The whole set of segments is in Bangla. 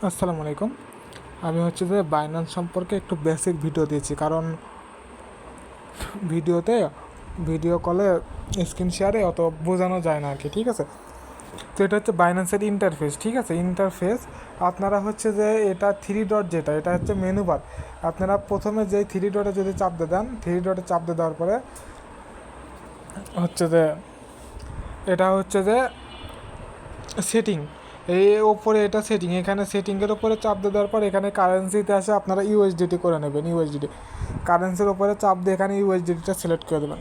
আসসালামু আলাইকুম। আমি হচ্ছে যে বাইন্যান্স সম্পর্কে একটু বেসিক ভিডিও দিয়েছি, কারণ ভিডিওতে ভিডিও কলে স্ক্রিন শেয়ারে অত বোঝানো যায় না আর কি। ঠিক আছে, তো এটা হচ্ছে বাইন্যান্সের ইন্টারফেস। ঠিক আছে, ইন্টারফেস আপনারা হচ্ছে যে এটা থ্রি ডট, যেটা এটা হচ্ছে মেনু বার। আপনারা প্রথমে যেই থ্রি ডটে যদি চাপ দিয়ে দেন, থ্রি ডটে চাপ দিয়ে দেওয়ার পরে হচ্ছে যে এটা হচ্ছে যে সেটিং, এই ওপরে এটা সেটিং, এখানে সেটিংয়ের ওপরে চাপ দিয়ে দেওয়ার পর এখানে কারেন্সিতে আসে আপনারা ইউএসডিটি করে নেবেন। ইউএসডিটি কারেন্সির ওপরে চাপ দিয়ে এখানে ইউএসডিটিটা সিলেক্ট করে দেবেন।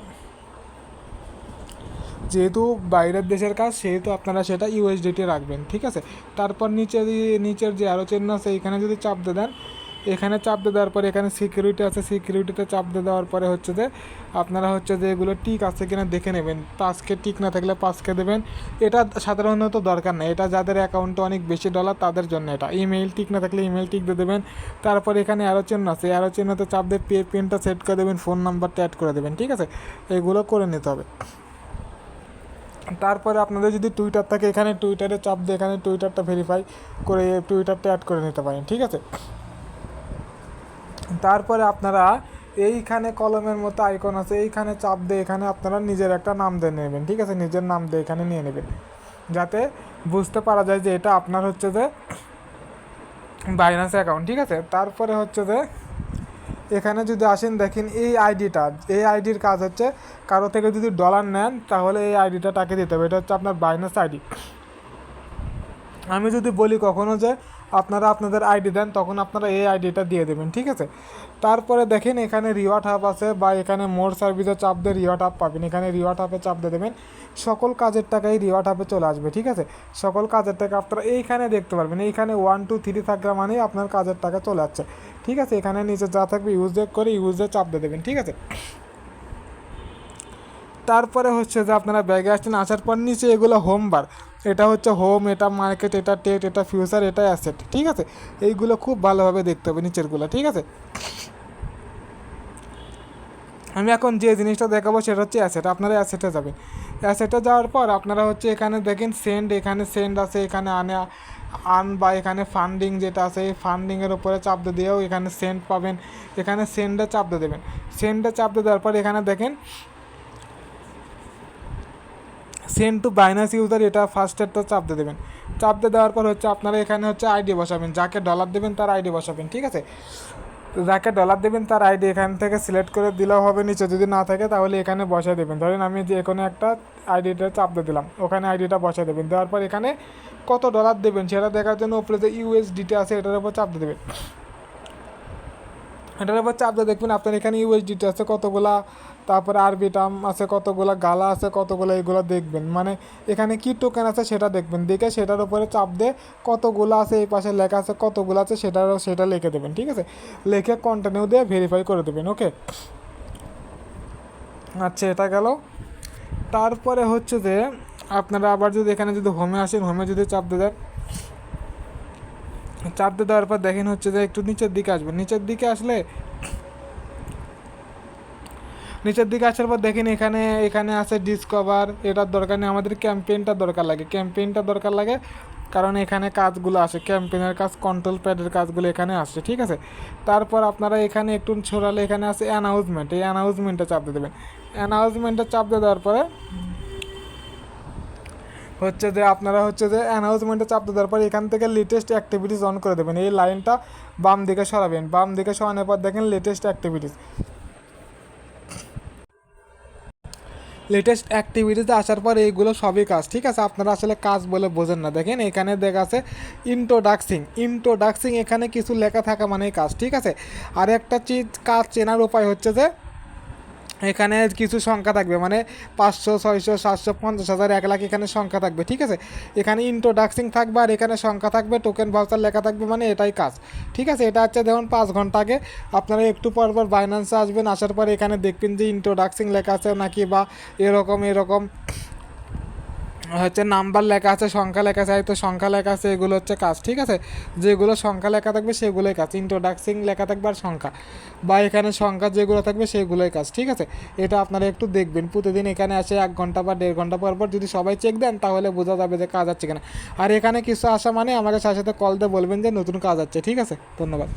যেহেতু বাইরের দেশের কাজ, সেহেতু আপনারা সেটা ইউএসডিটি রাখবেন। ঠিক আছে, তারপর নিচের যে আরও চিহ্ন আছে এখানে যদি চাপ দিয়ে দেন, এখানে চাপ দিয়ে দেওয়ার পরে এখানে সিকিউরিটি আছে, সিকিউরিটিতে চাপ দিয়ে দেওয়ার পরে হচ্ছে যে আপনারা হচ্ছে যে এগুলো টিক আছে কিনা দেখে নেবেন। পাঁচকে টিক না থাকলে পাঁচকে দেবেন। এটা সাধারণত দরকার নেই, এটা যাদের অ্যাকাউন্টে অনেক বেশি ডলার তাদের জন্য এটা। ইমেইল টিক না থাকলে ইমেইল টিক দিয়ে দেবেন। তারপর এখানে আরও চিহ্ন আছে, আরও চিহ্নতে চাপ দিয়ে পিনটা সেট করে দেবেন, ফোন নাম্বারটা অ্যাড করে দেবেন। ঠিক আছে, এগুলো করে নিতে হবে। তারপরে আপনাদের যদি টুইটার থাকে, এখানে টুইটারে চাপ দিয়ে এখানে টুইটারটা ভেরিফাই করে টুইটারটা অ্যাড করে নিতে পারেন। ঠিক আছে, তারপরে আপনারা এইখানে কলমের মতো আইকন আছে, এইখানে চাপ দিয়ে এখানে আপনারা নিজের একটা নাম দিয়ে নেবেন। ঠিক আছে, নিজের নাম দিয়ে এখানে নিয়ে নেবেন, যাতে বুঝতে পারা যায় যে এটা আপনার হচ্ছে যে বাইন্যান্স অ্যাকাউন্ট। ঠিক আছে, তারপরে হচ্ছে যে এখানে যদি আসেন, দেখেন এই আইডিটা, এই আইডির কাজ হচ্ছে কারো থেকে যদি ডলার নেন তাহলে এই আইডিটা তাকে দিতে হবে। এটা হচ্ছে আপনার বাইন্যান্স আইডি। আমি যদি বলি কখনো যে আপনারা আপনাদের আইডি দেন, তখন আপনারা এই আইডিটা দিয়ে দেবেন। ঠিক আছে, তারপরে দেখেন এখানে রিওয়ার্ড হাব আছে, বা এখানে মোর সার্ভিসে চাপ দিয়ে রিওয়ার্ড হাব পাবেন। এখানে রিওয়ার্ড হাবে চাপ দিয়ে দেবেন, সকল কাজের টাকাই রিওয়ার্ড হাবে চলে আসবে। ঠিক আছে, সকল কাজের টাকা আপনারা এইখানে দেখতে পারবেন। এইখানে 1 2 3 থাকলে মানেই আপনার কাজের টাকা চলে যাচ্ছে। ঠিক আছে, এখানে নিচে যা থাকবে ইউজে চাপ দিয়ে দেবেন। ঠিক আছে, তারপরে হচ্ছে যে আপনারা ব্যাগে আসছেন, আসার পর নিচে এগুলো হোম বার, এটা হচ্ছে হোম, এটা মার্কেট, এটা টেট, এটা ফিউচার, এটা অ্যাসেট। ঠিক আছে, এইগুলো খুব ভালোভাবে দেখতে হবে নিচেরগুলো। ঠিক আছে, আমি এখন যে জিনিসটা দেখাবো সেটা হচ্ছে অ্যাসেট। আপনারা অ্যাসেটে যাবেন। অ্যাসেটে যাওয়ার পর আপনারা হচ্ছে এখানে দেখেন সেন্ড, এখানে সেন্ড আছে, এখানে আন বা এখানে ফান্ডিং যেটা আছে, এই ফান্ডিংয়ের উপরে চাপ দিয়ে দিয়েও এখানে সেন্ড পাবেন। এখানে সেন্ডে চাপ দিয়ে দেবেন। সেন্ডে চাপ দিয়ে দেওয়ার পর এখানে দেখেন সেন্ড টু বাইনান্স ইউজার, এটা ফার্স্টেরটা চাপ দিয়ে দেবেন। চাপ দিয়ে দেওয়ার পর হচ্ছে আপনারা এখানে হচ্ছে আইডি বসাবেন, যাকে ডলার দেবেন তার আইডি বসাবেন। ঠিক আছে, তো যাকে ডলার দেবেন তার আইডি এখান থেকে সিলেক্ট করে দিলেও হবে, নিচে যদি না থাকে তাহলে এখানে বসাই দেবেন। ধরেন আমি যে কোনো একটা আইডিটা চাপ দিয়ে দিলাম, ওখানে আইডিটা বসাই দেবেন। দেওয়ার পর এখানে কত ডলার দেবেন সেটা দেখার জন্য উপরে যে ইউএসডিটি আছে এটার উপর চাপ দিয়ে দেবেন। এটার উপর চাপ দিয়ে দেখবেন আপনার এখানে ইউএসডিটি আছে কতগুলা, তারপরে আরবি টার্ম আছে কতগুলা, গালা আছে কতগুলো, এগুলো দেখবেন। মানে এখানে কি টোকেন আছে সেটা দেখবেন, দেখে সেটার উপরে চাপ দিয়ে কতগুলো আছে, এই পাশে লেখা আছে কতগুলো আছে সেটা লিখে দেবেন। ঠিক আছে, লিখে কন্টিনিউ দিয়ে ভেরিফাই করে দেবেন। ওকে, আচ্ছা, এটা গেল। তারপরে হচ্ছে যে আপনারা আবার যদি এখানে যদি হোমে আসেন, হোমে যদি চাপ দিয়ে দেন, চাপ দিয়ে দেওয়ার পর দেখেন হচ্ছে যে একটু নিচের দিকে আসবেন। নিচের দিকে আসার পর দেখেন এখানে এখানে আছে ডিসকভার, এটার দরকার নেই, আমাদের ক্যাম্পেইনটা দরকার লাগে, কারণ এখানে কাজগুলো আসে, ক্যাম্পেইনের কাজ, কন্ট্রোল প্যাডের কাজগুলো এখানে আসে। ঠিক আছে, তারপর আপনারা এখানে একটু ছড়ালে এখানে আছে অ্যানাউন্সমেন্ট, এই অ্যানাউন্সমেন্টে চাপ দিয়ে দেবেন। অ্যানাউন্সমেন্টে চাপ দিয়ে দেওয়ার পরে হচ্ছে যে আপনারা হচ্ছে যে অ্যানাউন্সমেন্টে চাপ দেওয়ার পর এখান থেকে লেটেস্ট অ্যাক্টিভিটিস অন করে দেবেন। এই লাইনটা বাম দিকে সরাবেন, বাম দিকে সরানোর পর দেখেন লেটেস্ট অ্যাক্টিভিটিতে আসার পর এইগুলো সবই কাজ। ঠিক আছে, আপনারা আসলে কাজ বলে বোঝেন না। দেখেন এখানে দেখা আছে ইন্ট্রোডাক্সিং, এখানে কিছু লেখা থাকা মানেই কাজ। ঠিক আছে, আর একটা কাজ চেনার উপায় হচ্ছে যে এখানে কিছু সংখ্যা থাকবে, মানে 500 600 700 50,000 1 লাখ, এখানে সংখ্যা থাকবে। ঠিক আছে, এখানে ইন্ট্রোডাক্সিং থাকবে আর এখানে সংখ্যা থাকবে, টোকেন ভাউচার লেখা থাকবে, মানে এটাই কাজ। ঠিক আছে, এটা হচ্ছে দেখুন 5 ঘন্টা আগে। আপনারা একটু পর বাইন্যান্সে আসবেন, আসার পরে এখানে দেখবেন যে ইন্ট্রোডাক্সিং লেখা আছে নাকি, বা এরকম হচ্ছে নাম্বার লেখা আছে, সংখ্যা লেখা আছে, তো সংখ্যা লেখা আছে, এগুলো হচ্ছে কাজ, ঠিক আছে। যেগুলো সংখ্যা লেখা থাকবে সেগুলোই কাজ, ইন্ট্রোডাক্সিং লেখা থাকবে আর সংখ্যা, বা এখানে সংখ্যা যেগুলো থাকবে সেগুলোই কাজ, ঠিক আছে। এটা আপনারা একটু দেখবেন প্রতিদিন, এখানে আসে 1 ঘন্টা বা 1.5 ঘন্টা পর পর যদি সবাই চেক দেন তাহলে বোঝা যাবে যে কাজ আছে কিনা। আর এখানে কিছু আসা মানে আমাকে সাথে সাথে কল দিয়ে বলবেন যে নতুন কাজ আছে, ঠিক আছে। ধন্যবাদ।